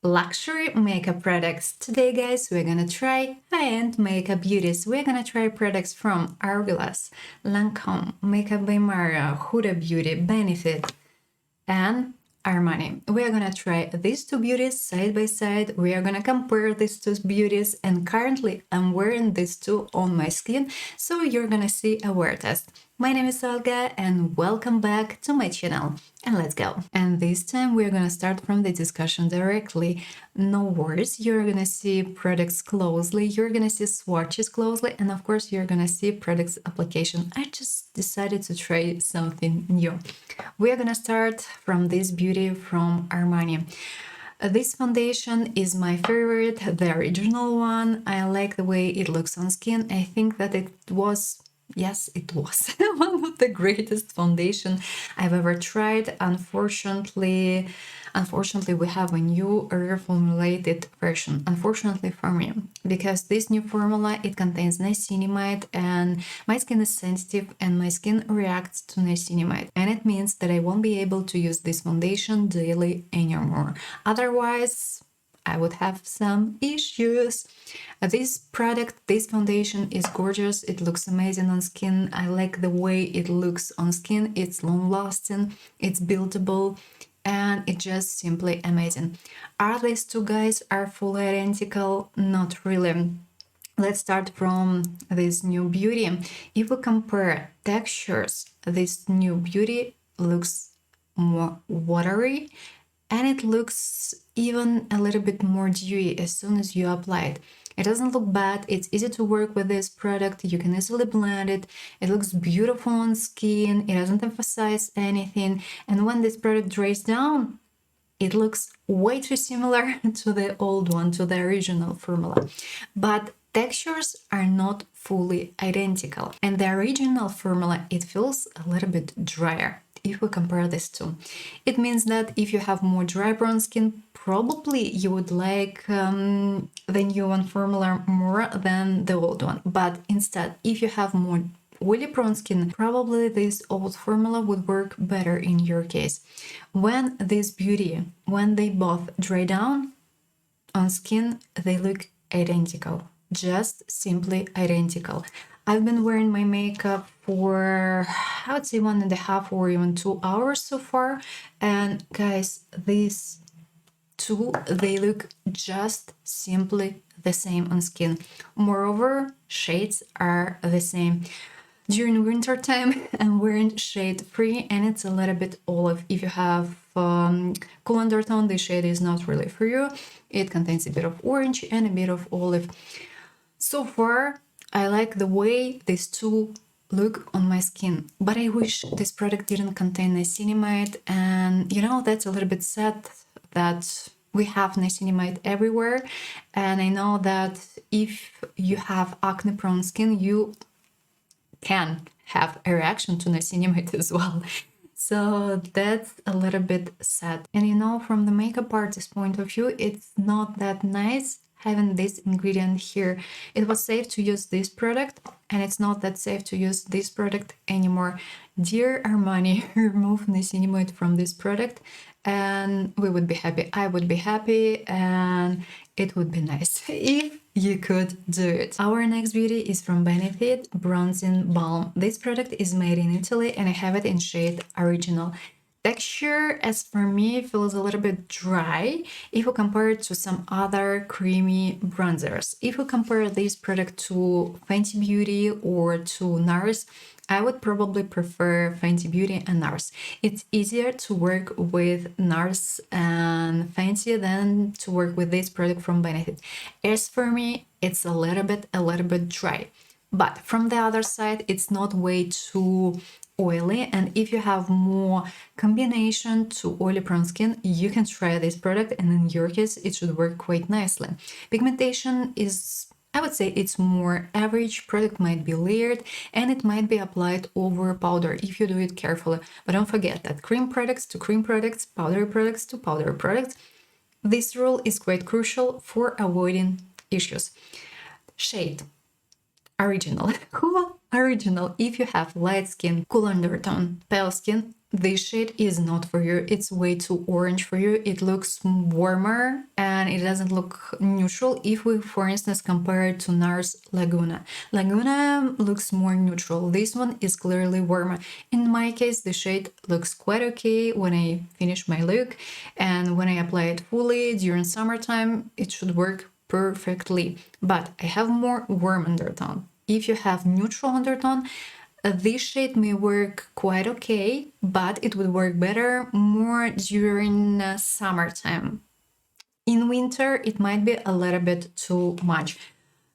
luxury makeup products. Today, guys, we're gonna try high-end makeup beauties. We're gonna try products from Hourglass, Lancome, Makeup by Mario, Huda Beauty, Benefit, and Armani. We are gonna try these two beauties side by side. We are gonna compare these two beauties, and currently I'm wearing these two on my skin, so you're gonna see a wear test. My name is Helga and welcome back to my channel. And let's go. And this time we're gonna start from the discussion directly. No worries, you're gonna see products closely, you're gonna see swatches closely, and of course you're gonna see products application. I just decided to try something new. We're gonna start from this beauty from Armani. This foundation is my favorite, the original one. I like the way it looks on skin. I think that it was one of the greatest foundation I've ever tried. Unfortunately, we have a new reformulated version. Unfortunately for me, because this new formula, it contains niacinamide, and my skin is sensitive and my skin reacts to niacinamide, and it means that I won't be able to use this foundation daily anymore. Otherwise, I would have some issues. This product, this foundation is gorgeous. It looks amazing on skin. I like the way it looks on skin. It's long-lasting, it's buildable, and it's just simply amazing. Are these two guys are fully identical? Not really. Let's start from this new beauty. If we compare textures, this new beauty looks more watery, and it looks even a little bit more dewy as soon as you apply it. It doesn't look bad, it's easy to work with this product, you can easily blend it, it looks beautiful on skin, it doesn't emphasize anything, and when this product dries down, it looks way too similar to the old one, to the original formula. But textures are not fully identical, and the original formula, it feels a little bit drier. If we compare these two, it means that if you have more dry brown skin, probably you would like the new one formula more than the old one. But instead, if you have more oily prone skin, probably this old formula would work better in your case. When this beauty, when they both dry down on skin, they look identical, just simply identical. I've been wearing my makeup for, I would say, 1.5 or even 2 hours so far. And guys, these two, they look just simply the same on skin. Moreover, shades are the same. During winter time, I'm wearing shade 3 and it's a little bit olive. If you have cool undertone, this shade is not really for you. It contains a bit of orange and a bit of olive. So far, I like the way these two look on my skin, but I wish this product didn't contain niacinamide, and you know, that's a little bit sad that we have niacinamide everywhere, and I know that if you have acne prone skin, you can have a reaction to niacinamide as well. So that's a little bit sad. And you know, from the makeup artist point of view, it's not that nice having this ingredient here. It was safe to use this product, and it's not that safe to use this product anymore. Dear Armani, remove niacinamide from this product and we would be happy. I would be happy, and it would be nice if you could do it. Our next beauty is from Benefit, Bronzing Balm. This product is made in Italy and I have it in shade Original. Texture, as for me, feels a little bit dry if you compare it to some other creamy bronzers. If you compare this product to Fenty Beauty or to NARS, I would probably prefer Fenty Beauty and NARS. It's easier to work with NARS and Fenty than to work with this product from Benefit. As for me, it's a little bit dry. But from the other side, it's not way too oily, and if you have more combination to oily prone skin, you can try this product, and in your case it should work quite nicely. Pigmentation is, I would say, it's more average. Product might be layered and it might be applied over powder if you do it carefully, but don't forget that cream products to cream products, powdery products to powdery products, this rule is quite crucial for avoiding issues. Shade Original. Cool Original. If you have light skin, cool undertone, pale skin, this shade is not for you. It's way too orange for you. It looks warmer and it doesn't look neutral. If we, for instance, compare it to NARS Laguna. Laguna looks more neutral. This one is clearly warmer. In my case, the shade looks quite okay when I finish my look, and when I apply it fully during summertime, it should work perfectly. But I have more warm undertone. If you have neutral undertone, this shade may work quite okay, but it would work better more during summertime. In winter, it might be a little bit too much.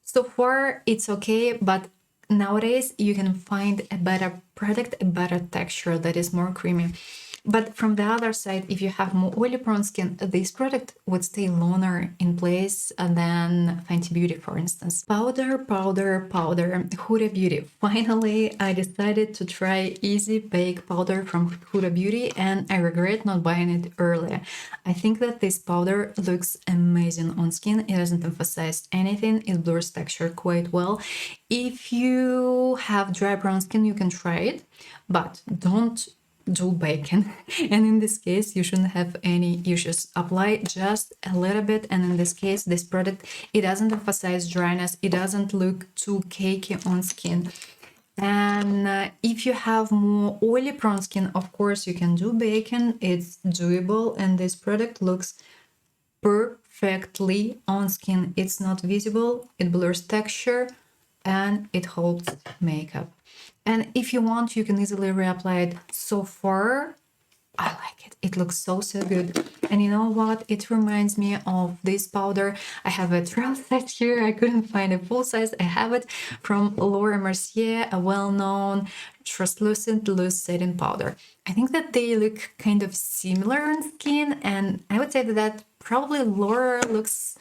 So far, it's okay, but nowadays you can find a better product, a better texture that is more creamy. But from the other side, if you have more oily prone skin, this product would stay longer in place than Fenty Beauty, for instance. Powder, powder, powder. Huda Beauty. Finally, I decided to try Easy Bake Powder from Huda Beauty, and I regret not buying it earlier. I think that this powder looks amazing on skin. It doesn't emphasize anything. It blurs texture quite well. If you have dry brown skin, you can try it, but don't do bacon. And in this case, you shouldn't have any issues. Apply just a little bit, and in this case, this product, it doesn't emphasize dryness. It doesn't look too cakey on skin. And if you have more oily prone skin, of course, you can do bacon. It's doable, and this product looks perfectly on skin. It's not visible, it blurs texture, and it holds makeup. And if you want, you can easily reapply it. So far, I like it. It looks so good. And you know what? It reminds me of this powder. I have a trial set here. I couldn't find a full size. I have it from Laura Mercier, a well-known translucent loose setting powder. I think that they look kind of similar on skin, and I would say that probably Laura looks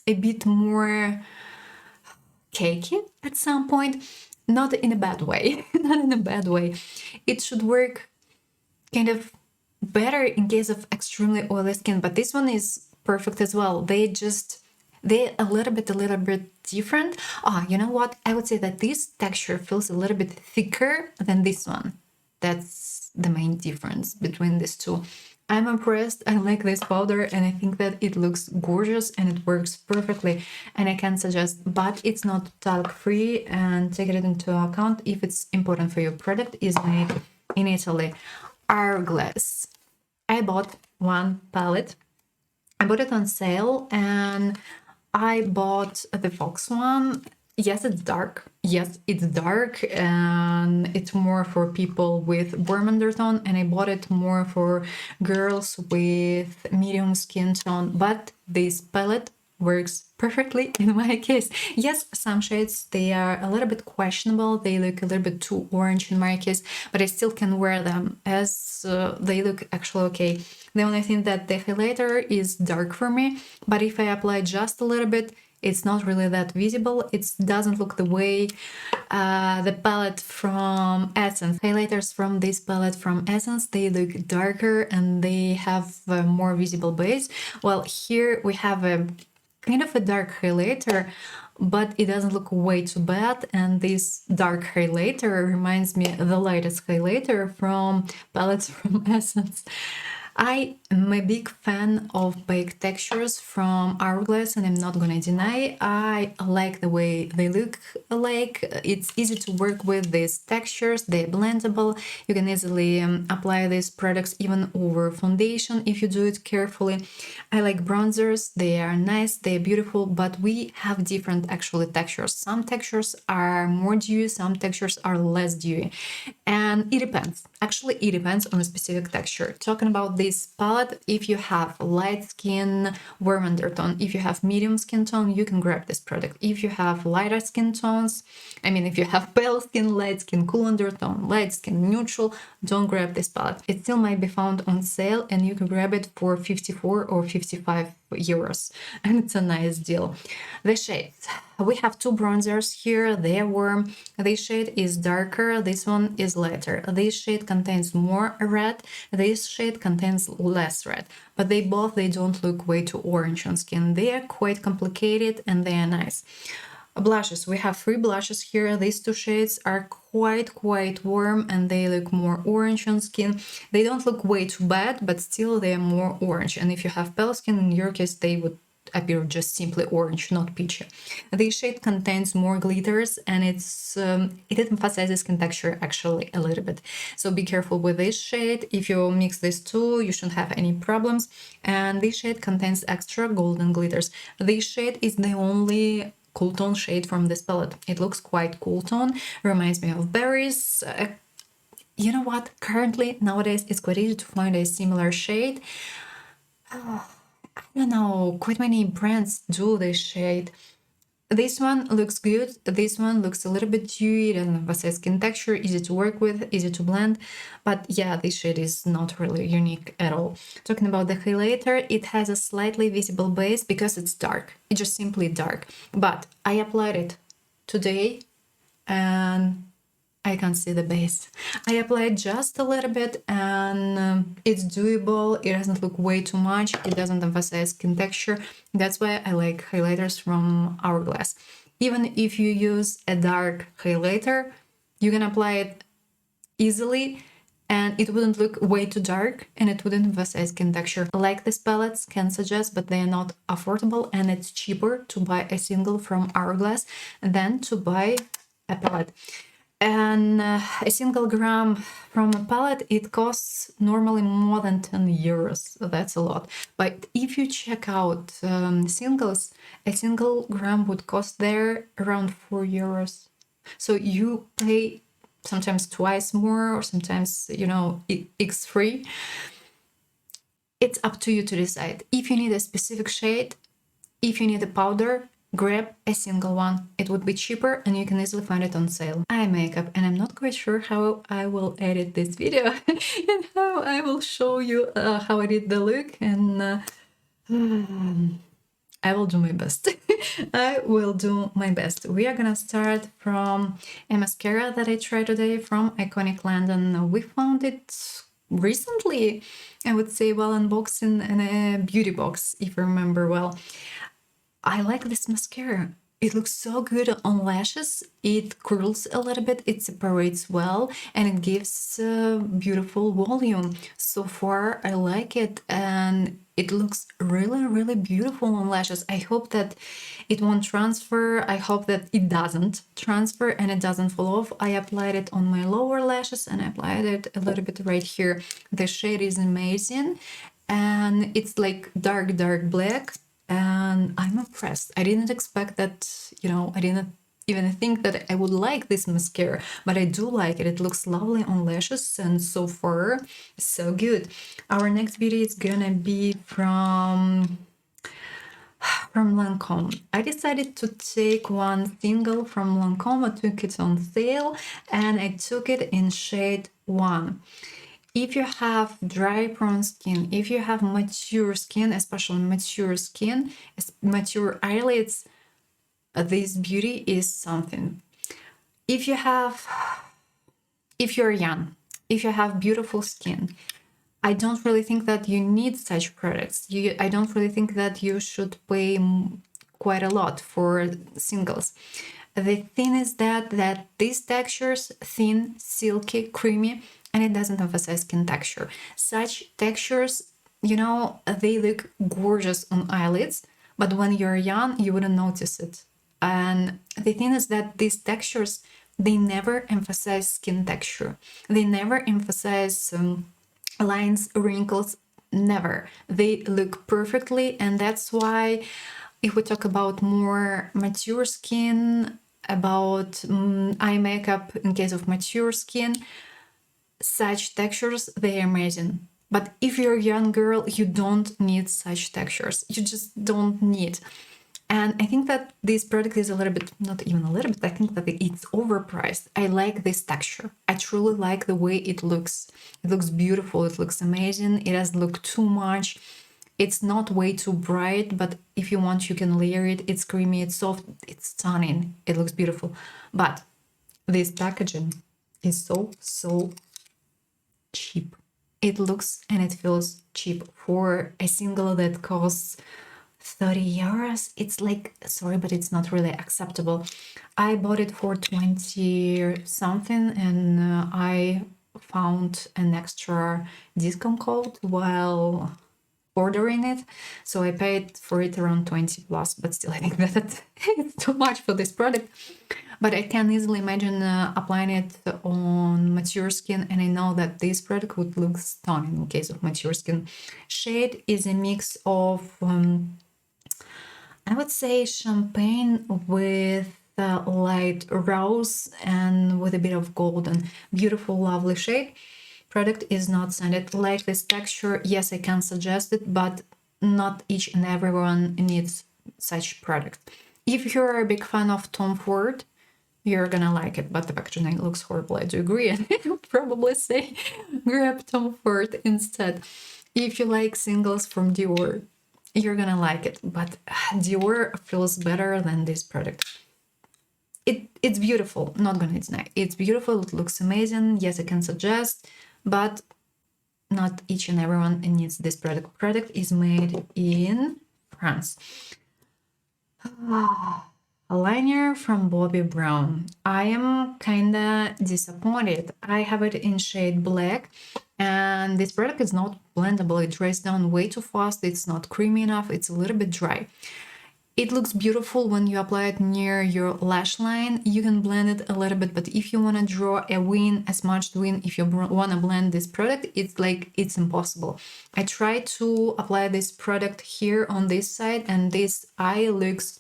a bit more cakey at some point. Not in a bad way. Not in a bad way. It should work kind of better in case of extremely oily skin, but this one is perfect as well. They're a little bit different. You know what? I would say that this texture feels a little bit thicker than this one. That's the main difference between these two. I'm impressed. I like this powder, and I think that it looks gorgeous and it works perfectly, and I can suggest, but it's not talc free, and take it into account if it's important for your product is made in Italy. Hourglass. I bought one palette. I bought it on sale, and I bought the Fox one. Yes, it's dark. Yes, it's dark, and it's more for people with warm undertone, and I bought it more for girls with medium skin tone, but this palette works perfectly in my case. Yes, some shades, they are a little bit questionable. They look a little bit too orange in my case, but I still can wear them as they look actually okay. The only thing that the highlighter is dark for me, but if I apply just a little bit, it's not really that visible. It doesn't look the way the palette from Essence. Highlighters from this palette from Essence, they look darker and they have a more visible base. Well, here we have a kind of a dark highlighter, but it doesn't look way too bad. And this dark highlighter reminds me of the lightest highlighter from palettes from Essence. I am a big fan of baked textures from Hourglass, and I'm not gonna deny, I like the way they look like. It's easy to work with these textures, they're blendable. You can easily apply these products even over foundation if you do it carefully. I like bronzers, they are nice, they're beautiful, but we have different actually textures. Some textures are more dewy, some textures are less dewy, and it depends. Actually, it depends on a specific texture. Talking about this palette, if you have light skin, warm undertone, if you have medium skin tone, you can grab this product. If you have lighter skin tones, if you have pale skin, light skin, cool undertone, light skin, neutral, don't grab this palette. It still might be found on sale, and you can grab it for 54 or 55 euros, and it's a nice deal. The shades. We have two bronzers here, they're warm. This shade is darker, this one is lighter. This shade contains more red, this shade contains less red, but they don't look way too orange on skin. They are quite complicated and they are nice. Blushes, we have 3 blushes here. These 2 shades are quite warm and they look more orange on skin. They don't look way too bad, but still they are more orange. And if you have pale skin, in your case, they would appear just simply orange, not peachy. This shade contains more glitters and it emphasizes skin texture actually a little bit. So be careful with this shade. If you mix these two, you shouldn't have any problems. And this shade contains extra golden glitters. This shade is the only cool tone shade from this palette. It looks quite cool tone, reminds me of berries. You know what? Currently, nowadays, it's quite easy to find a similar shade. I don't know, quite many brands do this shade. This one looks good, this one looks a little bit dewy and emphasizes skin texture, easy to work with, easy to blend, but yeah, this shade is not really unique at all. Talking about the highlighter, it has a slightly visible base because it's dark, it's just simply dark, but I applied it today and I can't see the base. I applied just a little bit and it's doable. It doesn't look way too much. It doesn't emphasize skin texture. That's why I like highlighters from Hourglass. Even if you use a dark highlighter, you can apply it easily and it wouldn't look way too dark and it wouldn't emphasize skin texture. Like these palettes, can suggest, but they are not affordable and it's cheaper to buy a single from Hourglass than to buy a palette. And a single gram from a palette, it costs normally more than 10 euros. That's a lot. But if you check out singles, a single gram would cost there around 4 euros. So you pay sometimes twice more or sometimes, you know, x3. It's up to you to decide. If you need a specific shade, if you need a powder, grab a single one. It would be cheaper and you can easily find it on sale. Eye makeup, and I'm not quite sure how I will edit this video and how I will show you how I did the look, and I will do my best. I will do my best. We are gonna start from a mascara that I tried today from Iconic London. We found it recently, I would say, well, unboxing in a beauty box, if I remember well. I like this mascara. It looks so good on lashes. It curls a little bit, it separates well, and it gives beautiful volume. So far, I like it, and it looks really beautiful on lashes. I hope that it won't transfer. I hope that it doesn't transfer and it doesn't fall off. I applied it on my lower lashes and I applied it a little bit right here. The shade is amazing, and it's like dark black. And I'm impressed. I didn't expect that, you know, I didn't even think that I would like this mascara, but I do like it. It looks lovely on lashes, and so far, so good. Our next beauty is gonna be from Lancome. I decided to take one single from Lancome. I took it on sale and I took it in shade 1. If you have dry, prone skin, if you have mature skin, especially mature skin, mature eyelids, this beauty is something. If you're young, if you have beautiful skin, I don't really think that you need such products. I don't really think that you should pay quite a lot for singles. The thing is that these textures, thin, silky, creamy, and it doesn't emphasize skin texture. Such textures, you know, they look gorgeous on eyelids, but when you're young, you wouldn't notice it. And the thing is that these textures, they never emphasize skin texture. They never emphasize lines, wrinkles, never. They look perfectly, and that's why if we talk about more mature skin, about eye makeup in case of mature skin, such textures, they're amazing. But if you're a young girl, you don't need such textures. You just don't need. And I think that this product is a little bit, not even a little bit, I think that it's overpriced. I like this texture. I truly like the way it looks. It looks beautiful, it looks amazing. It doesn't look too much. It's not way too bright, but if you want, you can layer it. It's creamy, it's soft, it's stunning. It looks beautiful. But this packaging is so cheap. It looks and it feels cheap for a single that costs 30 euros. It's like, sorry, but it's not really acceptable. I bought it for 20 something, and I found an extra discount code while ordering it, so I paid for it around 20 plus, but still I think that it's too much for this product. But I can easily imagine applying it on mature skin, and I know that this product would look stunning in case of mature skin. Shade is a mix of I would say champagne with light rose and with a bit of golden. Beautiful, lovely shade. Product is not scented. Like this texture, yes, I can suggest it, but not each and everyone needs such product. If you're a big fan of Tom Ford, you're gonna like it, but the packaging looks horrible, I do agree, and I would probably say grab Tom Ford instead. If you like singles from Dior, you're gonna like it, but Dior feels better than this product. It's beautiful, not gonna deny. It's beautiful, it looks amazing. Yes, I can suggest, but not each and everyone needs this product. Product is made in France. A liner from Bobbi Brown. I am kinda disappointed. I have it in shade black, and this product is not blendable. It dries down way too fast. It's not creamy enough. It's a little bit dry. It looks beautiful when you apply it near your lash line. You can blend it a little bit, but if you want to draw a wing, a smudged wing, if you want to blend this product, it's impossible. I tried to apply this product here on this side, and this eye looks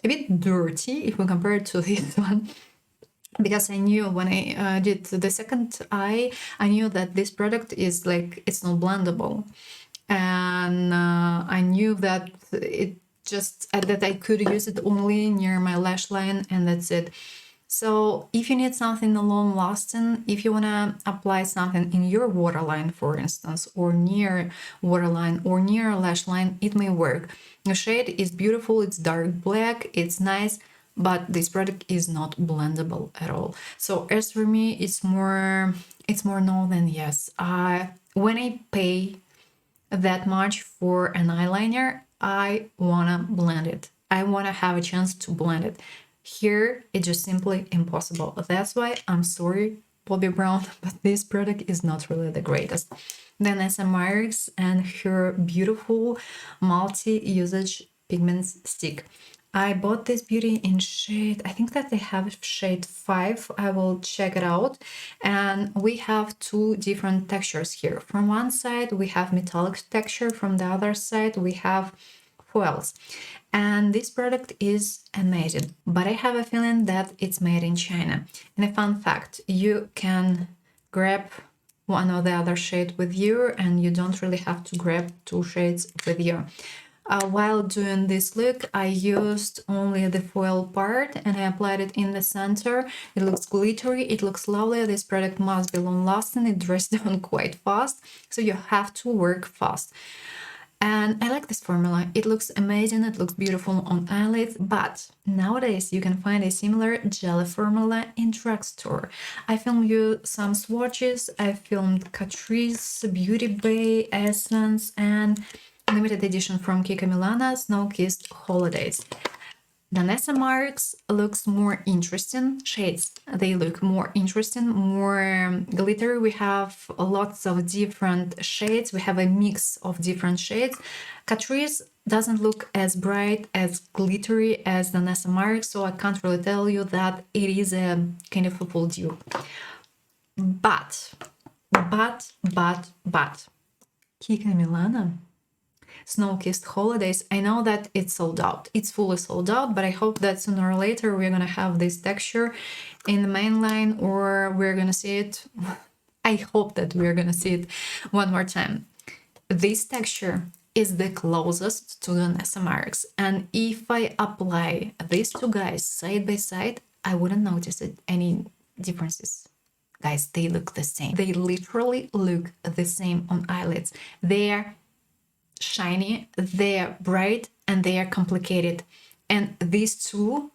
a bit dirty if we compare it to this one. Because I knew when I did the second eye, I knew that this product is like, it's not blendable. And I knew that that I could use it only near my lash line, and that's it. So if you need something long lasting, if you want to apply something in your waterline, for instance, or near waterline or near lash line, it may work. The shade is beautiful, it's dark black, it's nice, but this product is not blendable at all. So as for me, it's more no than yes. When I pay that much for an eyeliner, I wanna blend it. I wanna have a chance to blend it. Here, it's just simply impossible. That's why I'm sorry, Bobbi Brown, but this product is not really the greatest. Danessa Myricks and her beautiful multi-usage pigments stick. I bought this beauty in shade, I think that they have shade 5, I will check it out. And we have two different textures here. From one side we have metallic texture, from the other side we have foils. And this product is amazing, but I have a feeling that it's made in China. And a fun fact, you can grab one or the other shade with you, and you don't really have to grab two shades with you. While doing this look, I used only the foil part and I applied it in the center. It looks glittery, it looks lovely. This product must be long lasting, it dries down quite fast, so you have to work fast. And I like this formula, it looks amazing, it looks beautiful on eyelids, but nowadays you can find a similar jelly formula in drugstore. I filmed you some swatches, I filmed Catrice, Beauty Bay, Essence, and limited edition from Kika Milana, Snow-Kissed Holidays. Danessa Myricks looks more interesting. Shades, they look more interesting, more glittery. We have lots of different shades. We have a mix of different shades. Catrice doesn't look as bright, as glittery as Danessa Myricks, so I can't really tell you that it is a kind of a full dupe. But, Kika Milana, Snow-Kissed Holidays, I know that it's sold out. It's fully sold out, but I hope that sooner or later we're gonna have this texture in the main line, or we're gonna see it. I hope that we're gonna see it one more time. This texture is the closest to the Danessa Myricks, and if I apply these two guys side by side, I wouldn't notice any differences. Guys, they look the same. They literally look the same on eyelids. They're shiny, they're bright, and they are complicated. And these two,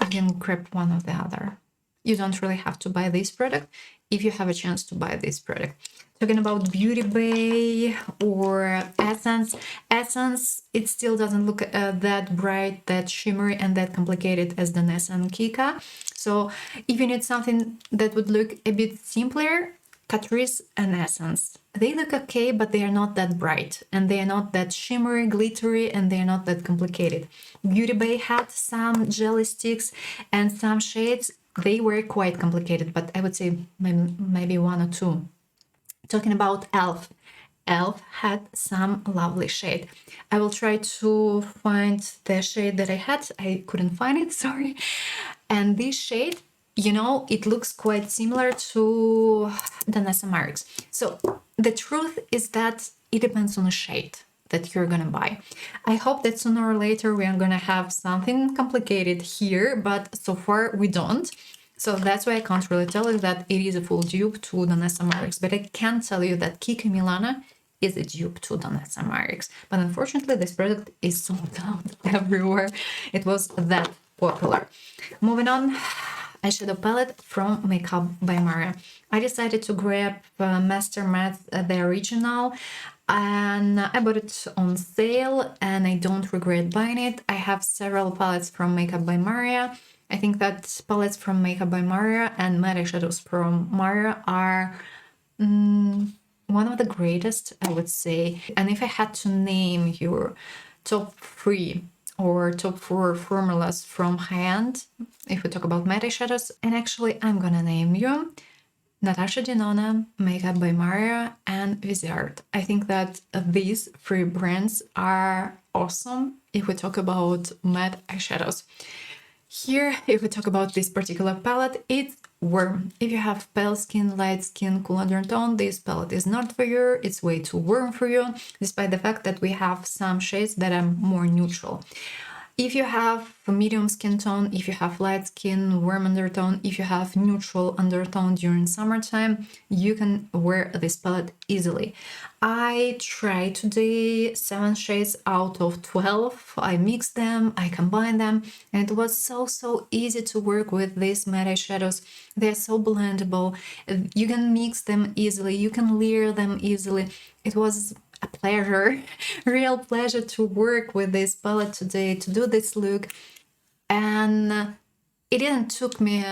you can grab one or the other. You don't really have to buy this product if you have a chance to buy this product. Talking about Beauty Bay or Essence. Essence, it still doesn't look that bright, that shimmery, and that complicated as Danessa and Kika. So if you need something that would look a bit simpler, Catrice and Essence. They look okay, but they are not that bright, and they are not that shimmery, glittery, and they are not that complicated. Beauty Bay had some jelly sticks and some shades. They were quite complicated, but I would say maybe one or two. Talking about Elf. Elf had some lovely shade. I will try to find the shade that I had. I couldn't find it, sorry. And this shade, you know, it looks quite similar to Danessa Myricks. So the truth is that it depends on the shade that you're gonna buy. I hope that sooner or later we are gonna have something complicated here, but so far we don't. So that's why I can't really tell you that it is a full dupe to Danessa Myricks, but I can tell you that Kika Milana is a dupe to Danessa Myricks. But unfortunately, this product is sold out everywhere. It was that popular. Moving on, eyeshadow palette from Makeup by Maria. I decided to grab Master Matte, the original, and I bought it on sale and I don't regret buying it. I have several palettes from Makeup by Maria. I think that palettes from Makeup by Maria and matte eyeshadows from Maria are one of the greatest, I would say. And if I had to name your top 3 or top 4 formulas from high-end, if we talk about matte eyeshadows, and actually I'm gonna name you Natasha Denona, Makeup by Maria, and Unbezahlte. I think that these 3 brands are awesome if we talk about matte eyeshadows. Here, if we talk about this particular palette, it's warm. If you have pale skin, light skin, cool undertone, this palette is not for you. It's way too warm for you, despite the fact that we have some shades that are more neutral. If you have a medium skin tone, if you have light skin, warm undertone, if you have neutral undertone during summertime, you can wear this palette easily. I tried today 7 shades out of 12. I mixed them, I combined them, and it was so easy to work with these matte eyeshadows. They're so blendable. You can mix them easily, you can layer them easily. It was a pleasure, real pleasure to work with this palette today, to do this look. And it didn't took me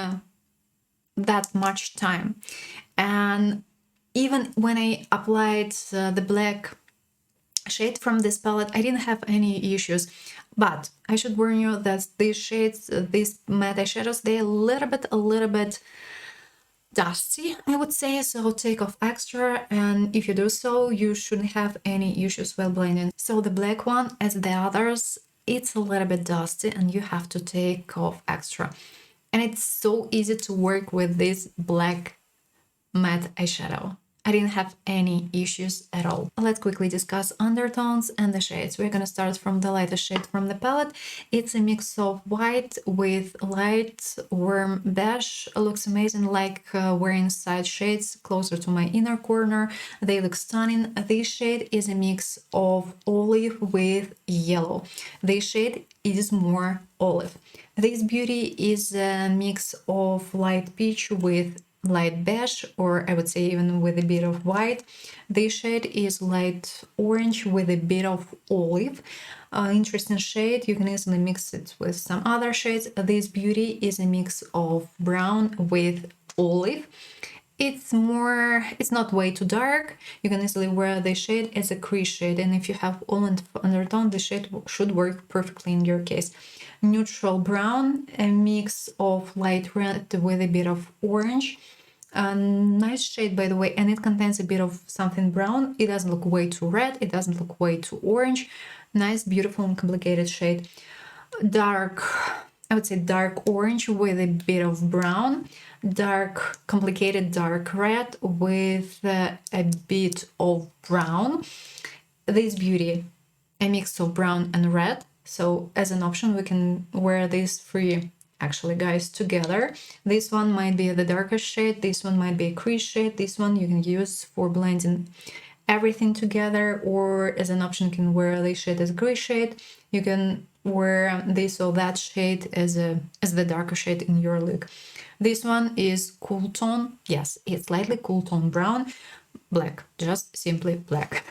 that much time. And even when I applied the black shade from this palette, I didn't have any issues. But I should warn you that these shades, these matte eyeshadows, they're a little bit dusty, I would say, so take off extra, and if you do so, you shouldn't have any issues while blending. So the black one, as the others, it's a little bit dusty and you have to take off extra. And it's so easy to work with this black matte eyeshadow. I didn't have any issues at all. Let's quickly discuss undertones and the shades. We're gonna start from the lightest shade from the palette. It's a mix of white with light warm beige. It looks amazing, like wearing side shades closer to my inner corner. They look stunning. This shade is a mix of olive with yellow. This shade is more olive. This beauty is a mix of light peach with light beige, or I would say even with a bit of white. This shade is light orange with a bit of olive. Interesting shade, you can easily mix it with some other shades. This beauty is a mix of brown with olive. It's not way too dark. You can easily wear this shade as a crease shade, and if you have olive undertone, the shade should work perfectly in your case. Neutral brown, a mix of light red with a bit of orange. A nice shade, by the way, and it contains a bit of something brown. It doesn't look way too red, it doesn't look way too orange. Nice, beautiful and complicated shade. Dark, I would say dark orange with a bit of brown. Dark, complicated dark red with a bit of brown. This beauty, a mix of brown and red. So as an option, we can wear these 3 actually, guys, together. This one might be the darkest shade, this one might be a crease shade, this one you can use for blending everything together, or as an option you can wear this shade as a crease shade. You can wear this or that shade as the darker shade in your look. This one is cool tone. Yes, it's slightly cool tone brown. black, just simply black.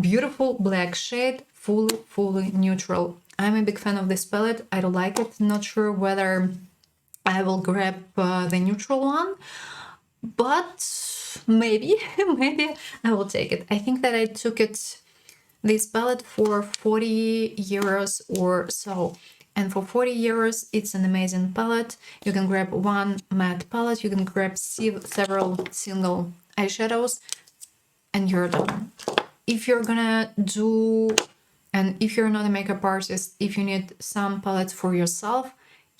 Beautiful black shade, fully neutral. I'm a big fan of this palette. I don't like it. Not sure whether I will grab the neutral one, but maybe, maybe I will take it. I think that I took this palette for 40 euros or so. And for 40 euros, it's an amazing palette. You can grab one matte palette, you can grab several single eyeshadows, and you're done. If you're gonna do, and if you're not a makeup artist, if you need some palettes for yourself,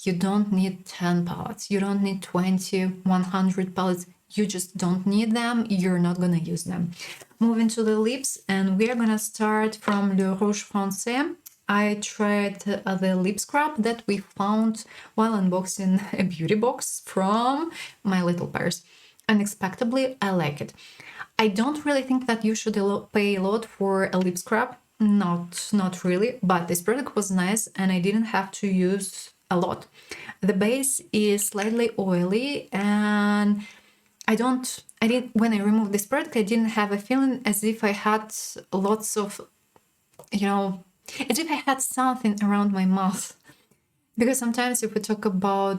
you don't need 10 palettes. You don't need 20, 100 palettes. You just don't need them. You're not gonna use them. Moving to the lips, and we are gonna start from Le Rouge Français. I tried the lip scrub that we found while unboxing a beauty box from my little purse. Unexpectedly, I like it. I don't really think that you should pay a lot for a lip scrub. Not really, but this product was nice and I didn't have to use a lot. The base is slightly oily, and when I removed this product, I didn't have a feeling as if I had lots of, as if I had something around my mouth. Because sometimes if we talk about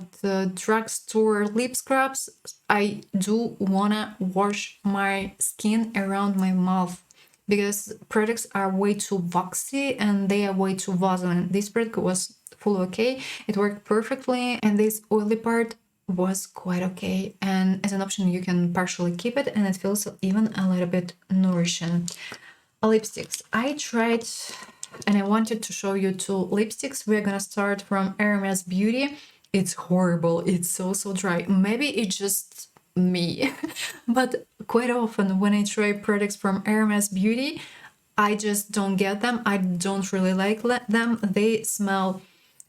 drugstore lip scrubs, I do wanna wash my skin around my mouth because products are way too waxy and they are way too Vaseline. This product was fully okay. It worked perfectly, and this oily part was quite okay. And as an option, you can partially keep it, and it feels even a little bit nourishing. Lipsticks. I tried, and I wanted to show you two lipsticks. We're gonna start from Hermes Beauty. It's horrible. It's so dry. Maybe it's just me, but quite often when I try products from Hermes Beauty, I just don't get them. I don't really like them. They smell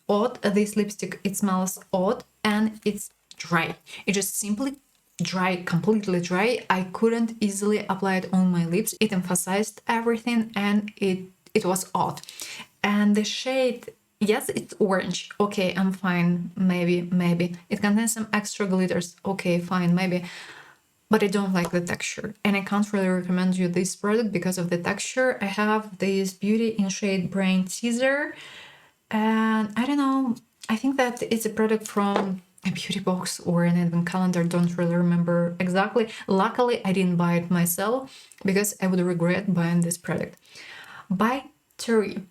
odd. This lipstick, it smells odd and it's dry. It just simply dry, completely dry. I couldn't easily apply it on my lips. It emphasized everything and it was odd. And the shade, yes, it's orange. Okay, I'm fine. Maybe. It contains some extra glitters. Okay, fine, maybe. But I don't like the texture. And I can't really recommend you this product because of the texture. I have this Beauty in shade Brain Teaser. And I don't know, I think that it's a product from a beauty box or an advent calendar, don't really remember exactly. Luckily, I didn't buy it myself because I would regret buying this product. By Terry.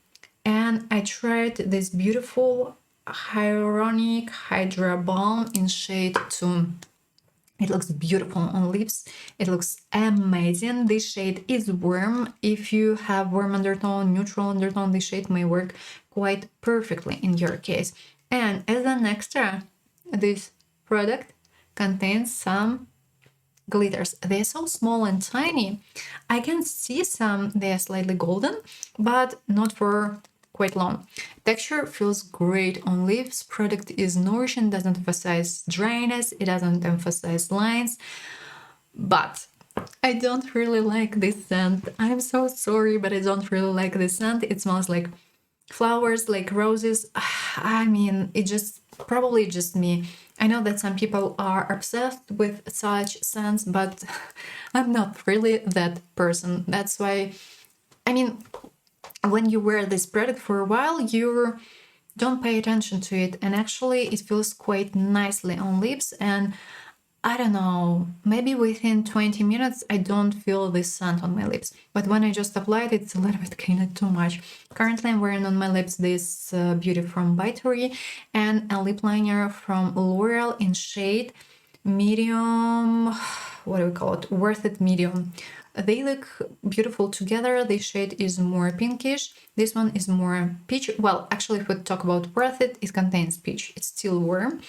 And I tried this beautiful Hyaluronic Hydra Balm in shade 2. It looks beautiful on lips. It looks amazing. This shade is warm. If you have warm undertone, neutral undertone, this shade may work quite perfectly in your case. And as an extra, this product contains some glitters. They're so small and tiny. I can see some, they're slightly golden, but not for quite long. Texture feels great on lips. Product is nourishing, doesn't emphasize dryness, it doesn't emphasize lines, but I don't really like this scent. I'm so sorry, but I don't really like this scent. It smells like flowers, like roses. I mean, it just probably just me. I know that some people are obsessed with such scents, but I'm not really that person. That's why, I mean, when you wear this product for a while, you don't pay attention to it, and actually it feels quite nicely on lips. And I don't know, maybe within 20 minutes I don't feel this scent on my lips, but when I just apply it, it's a little bit kind of too much. Currently I'm wearing on my lips this Beauty from Bytory and a lip liner from L'Oreal in shade medium, what do we call it, Worth It Medium. They look beautiful together. This shade is more pinkish. This one is more peach. Well, actually, if we talk about Worth It, it contains peach. It's still warm.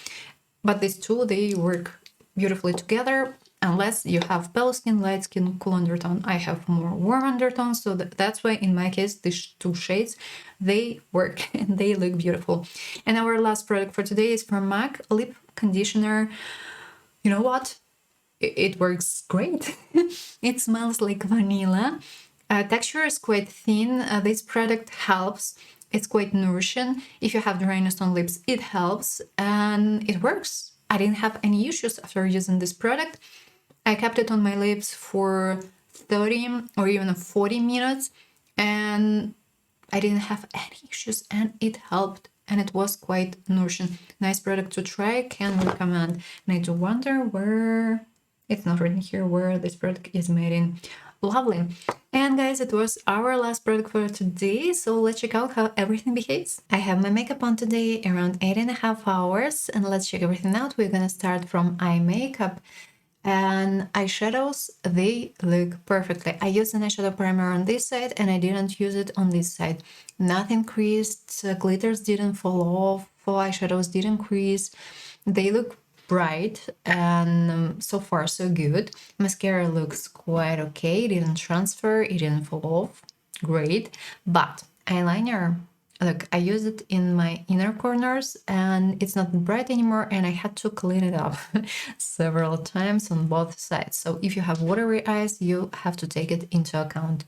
But these two, they work beautifully together, unless you have pale skin, light skin, cool undertone. I have more warm undertone, so that's why in my case, these two shades, they work and they look beautiful. And our last product for today is from MAC Lip Conditioner. You know what? It works great. It smells like vanilla. Texture is quite thin. This product helps. It's quite nourishing. If you have dryness on lips, it helps and it works. I didn't have any issues after using this product. I kept it on my lips for 30 or even 40 minutes, and I didn't have any issues, and it helped, and it was quite nourishing. Nice product to try, can recommend. And I do wonder where, it's not written here where this product is made in. Lovely. And guys, it was our last product for today, so let's check out how everything behaves. I have my makeup on today around 8.5 hours, and let's check everything out. We're gonna start from eye makeup. And eyeshadows, they look perfectly. I used an eyeshadow primer on this side and I didn't use it on this side. Nothing creased, glitters didn't fall off, eyeshadows didn't crease. They look bright, and so far so good. Mascara looks quite okay, it didn't transfer, it didn't fall off, great. But eyeliner, look, I used it in my inner corners and it's not bright anymore, and I had to clean it up several times on both sides. So if you have watery eyes, you have to take it into account.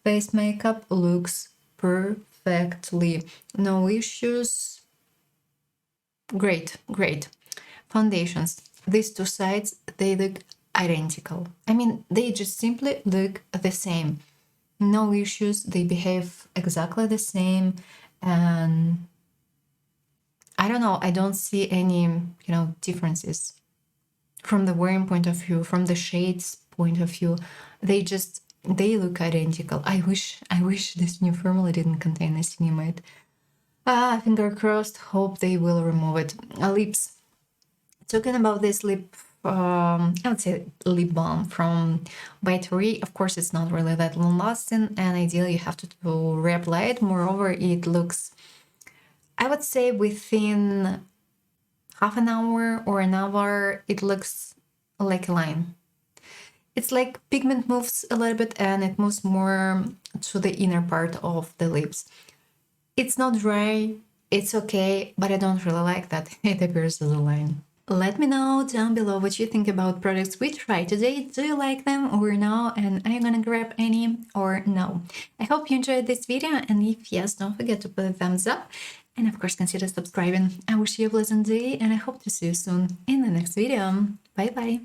Face makeup looks perfectly, no issues, great, great. Foundations, these two sides, they look identical. I mean, they just simply look the same. No issues, they behave exactly the same, and I don't know, I don't see any, differences from the wearing point of view, from the shades point of view. They look identical. I wish this new formula didn't contain niacinamide. Finger crossed, hope they will remove it. Lips. Talking about this lip, I would say lip balm from by Tori. Of course, it's not really that long lasting, and ideally you have to reapply it. Moreover, it looks, I would say within half an hour or an hour, it looks like a line. It's like pigment moves a little bit and it moves more to the inner part of the lips. It's not dry, it's okay, but I don't really like that it appears as a line. Let me know down below what you think about products we tried today. Do you like them or no? And are you gonna grab any or no? I hope you enjoyed this video, and if yes, don't forget to put a thumbs up. And of course, consider subscribing. I wish you a pleasant day, and I hope to see you soon in the next video. Bye bye!